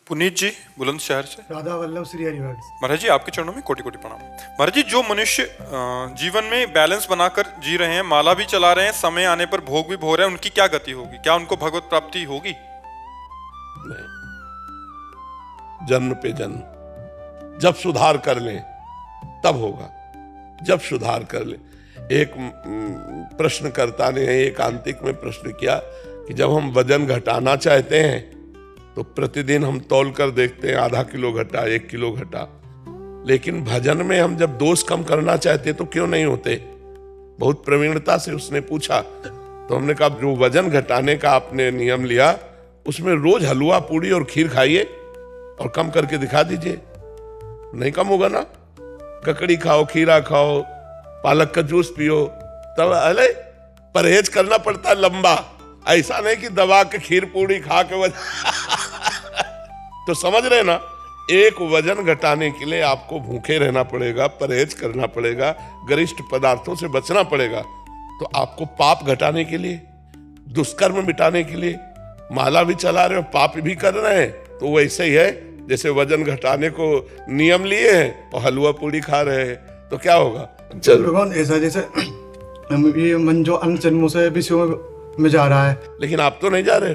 पुनीत जी बुलंदशहर से। राधा वल्लभ श्री हरिवाग। महाराज जी आपके चरणों में कोटि कोटि प्रणाम। महाराज जी, जो मनुष्य जीवन में बैलेंस बनाकर जी रहे हैं, माला भी चला रहे हैं, समय आने पर भोग भी भोग रहे हैं, उनकी क्या गति होगी? क्या उनको भगवत प्राप्ति होगी? नहीं, जन्म पे जन्म। जब सुधार कर लें तब होगा, जब सुधार कर लें। एक प्रश्नकर्ता ने एकांतिक में प्रश्न किया कि जब हम वजन घटाना चाहते हैं तो प्रतिदिन हम तौल कर देखते हैं, आधा किलो घटा, 1 किलो घटा, लेकिन भजन में हम जब दोष कम करना चाहते तो क्यों नहीं होते? बहुत प्रवीणता से उसने पूछा। तो हमने कहा जो वजन घटाने का आपने नियम लिया उसमें रोज हलवा पूड़ी और खीर खाइए और कम करके दिखा दीजिए, नहीं कम होगा ना? ककड़ी खाओ, खीरा खाओ, पालक का जूस पियो, तब अरे परहेज करना पड़ता है लंबा, ऐसा नहीं कि दबा के खीर पूड़ी खा के वजन तो समझ रहे ना, एक वजन घटाने के लिए आपको भूखे रहना पड़ेगा, परहेज करना पड़ेगा, गरिष्ठ पदार्थों से बचना पड़ेगा। तो आपको पाप घटाने के लिए, दुष्कर्म मिटाने के लिए माला भी चला रहे हो, पाप भी कर रहे हैं, तो वैसे ही है जैसे वजन घटाने को नियम लिए हैं और हलवा पूड़ी खा रहे हैं, तो क्या होगा? चलो भगवान, ऐसा जैसे ये मन जो अन्य जन्मों से विषयों में जा रहा है, लेकिन आप तो नहीं जा रहे।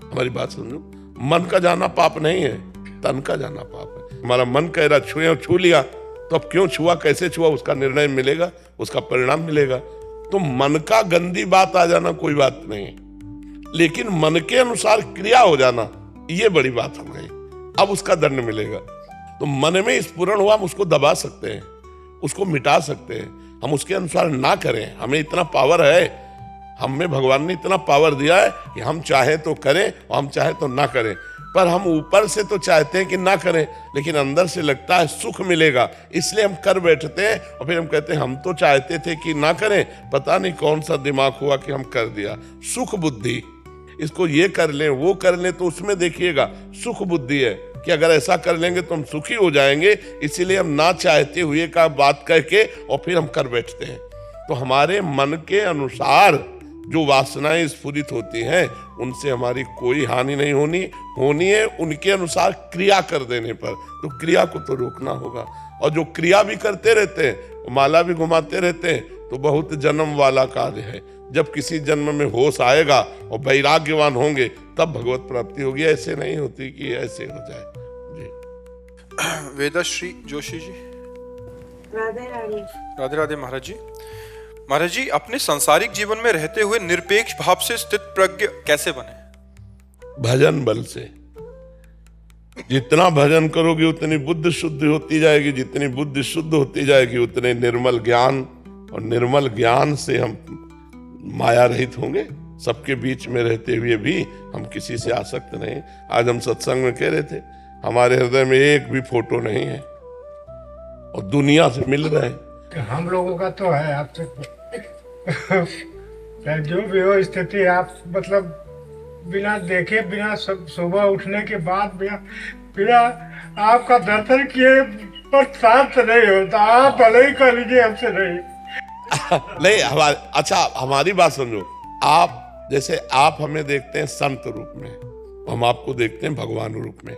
हमारी बात समझो, मन का जाना पाप नहीं है, तन का जाना पाप है। हमारा मन कह रहा छुए और छू लिया, तो अब क्यों छुआ, कैसे छुआ, उसका निर्णय मिलेगा, उसका परिणाम मिलेगा। तो मन का गंदी बात आ जाना कोई बात नहीं है, लेकिन मन के अनुसार क्रिया हो जाना ये बड़ी बात हो गई, अब उसका दंड मिलेगा। तो मन में स्फुरण हुआ, हम उसको दबा सकते हैं, उसको मिटा सकते हैं, हम उसके अनुसार ना करें। हमें इतना पावर है, हमें भगवान ने इतना पावर दिया है कि हम चाहे तो करें और हम चाहे तो ना करें। पर हम ऊपर से तो चाहते हैं कि ना करें, लेकिन अंदर से लगता है सुख मिलेगा, इसलिए हम कर बैठते हैं और फिर हम कहते हैं हम तो चाहते थे कि ना करें, पता नहीं कौन सा दिमाग हुआ कि हम कर दिया। सुख बुद्धि, इसको ये कर लें वो कर लें, तो उसमें देखिएगा सुख बुद्धि है कि अगर ऐसा कर लेंगे तो हम सुखी हो जाएंगे, इसीलिए हम ना चाहते हुए का बात करके और फिर हम कर बैठते हैं। तो हमारे मन के अनुसार जो वासनाएं स्फुरित होती हैं उनसे हमारी कोई हानि नहीं होनी है उनके अनुसार क्रिया कर देने पर। तो क्रिया को तो रोकना होगा, और जो क्रिया भी करते रहते हैं, माला भी घुमाते रहते हैं, तो बहुत जन्म वाला कार्य है। जब किसी जन्म में होश आएगा और वैराग्यवान होंगे तब भगवत प्राप्ति होगी, ऐसे नहीं होती कि ऐसे हो जाए। जी वेदाश्री जोशी जी। राधे राधे। राधे राधे महाराज जी। महाराज जी, अपने सांसारिक जीवन में रहते हुए निरपेक्ष भाव से स्थित प्रज्ञ कैसे बने? भजन बल से। जितना भजन करोगे उतनी बुद्धि शुद्ध होती जाएगी, जितनी बुद्धि शुद्ध होती जाएगी उतने निर्मल ज्ञान, और निर्मल ज्ञान से हम माया रहित होंगे। सबके बीच में रहते हुए भी हम किसी से आसक्त नहीं। आज हम सत्संग में कह रहे थे, हमारे हृदय में एक भी फोटो नहीं है और दुनिया से मिल रहे हैं। हम लोगों का तो है, आपसे चाहे जो भी हो स्थिति, आप मतलब बिना देखे, बिना सुबह उठने के बाद बिना आपका दर्शन किए पर शांत नहीं होता। आप भले ही कर लीजिए, हमसे नहीं। नहीं, अच्छा हमारी बात समझो। आप जैसे आप हमें देखते हैं संत रूप में, हम आपको देखते हैं भगवान रूप में,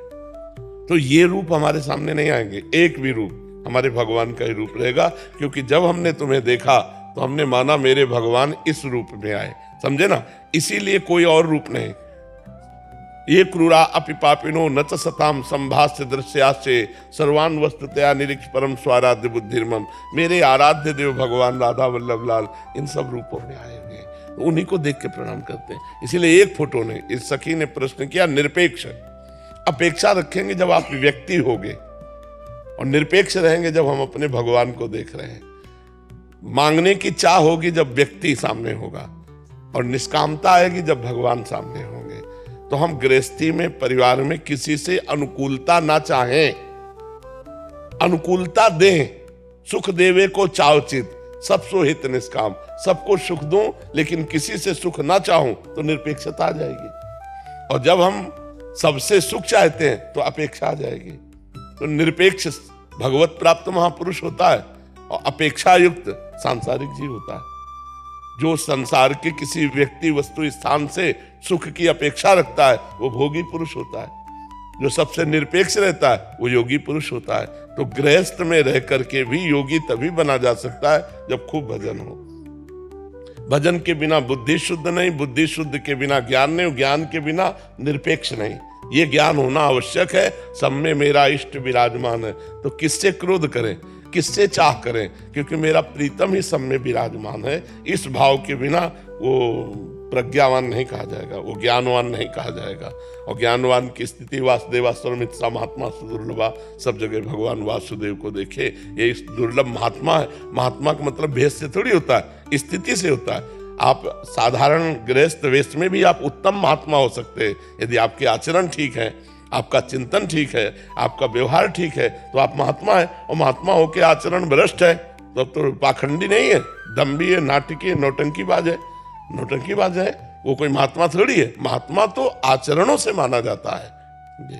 तो ये रूप हमारे सामने नहीं आएंगे। एक भी रूप हमारे भगवान का ही रूप रहेगा, क्योंकि जब हमने तुम्हें देखा तो हमने माना मेरे भगवान इस रूप में आए, समझे ना? इसीलिए कोई और रूप नहीं। ये क्रूरा अपि पापिनो न च सताम संभाष्य दृश्यास्य सर्वान वस्तुतया निरीक्ष परम स्वाराध्य बुद्धिर्मम। मेरे आराध्य देव भगवान राधा वल्लभ लाल इन सब रूपों में आए हुए हैं, तो उन्हीं को देख के प्रणाम करते हैं। इसीलिए एक फोटो नहीं। इस सखी ने प्रश्न किया निरपेक्ष। अपेक्षा रखेंगे जब आप व्यक्ति होगे, और निरपेक्ष रहेंगे जब हम अपने भगवान को देख रहे हैं। मांगने की चाह होगी जब व्यक्ति सामने होगा, और निष्कामता आएगी जब भगवान सामने होंगे। तो हम गृहस्थी में, परिवार में किसी से अनुकूलता ना चाहें, अनुकूलता दें। सुख देवे को चावचित, सब सो हित निष्काम। सबको सुख दूं लेकिन किसी से सुख ना चाहूं तो निरपेक्षता आ जाएगी। और जब हम सबसे सुख चाहते हैं तो अपेक्षा आ जाएगी। तो निरपेक्ष भगवत प्राप्त महापुरुष होता है, और अपेक्षा युक्त सांसारिक जीव होता है, जो संसार के किसी व्यक्ति, वस्तु, स्थान से सुख की अपेक्षा रखता है वो भोगी पुरुष होता है। जो सबसे निरपेक्ष रहता है वो योगी पुरुष होता है। तो गृहस्थ में रह करके भी योगी तभी बना जा सकता है जब खूब भजन हो। भजन के बिना बुद्धि शुद्ध नहीं, बुद्धि शुद्ध के बिना ज्ञान नहीं, ज्ञान के बिना निरपेक्ष नहीं। ये ज्ञान होना आवश्यक है। सब में मेरा इष्ट विराजमान है। तो किससे क्रोध करें, किससे चाह करें, क्योंकि मेरा प्रीतम ही सब में विराजमान है। इस भाव के बिना वो प्रज्ञावान नहीं कहा जाएगा, वो ज्ञानवान नहीं कहा जाएगा। और ज्ञानवान की स्थिति वासुदेवाश्रमित सा महात्मा सुदुर्लभा, सब जगह भगवान वासुदेव को देखे। ये इस दुर्लभ महात्मा है। महात्मा का मतलब भेष से थोड़ी होता है, स्थिति से होता है। आप साधारण गृहस्थ वेश में भी आप उत्तम महात्मा हो सकते हैं यदि आपके आचरण ठीक है, आपका चिंतन ठीक है, आपका व्यवहार ठीक है, तो आप महात्मा है। और महात्मा होकर आचरण भ्रष्ट है तो पाखंडी नहीं है, दम्भी है, नाटकी है, नौटंकीबाज है। नौटंकीबाज है वो कोई महात्मा थोड़ी है। महात्मा तो आचरणों से माना जाता है।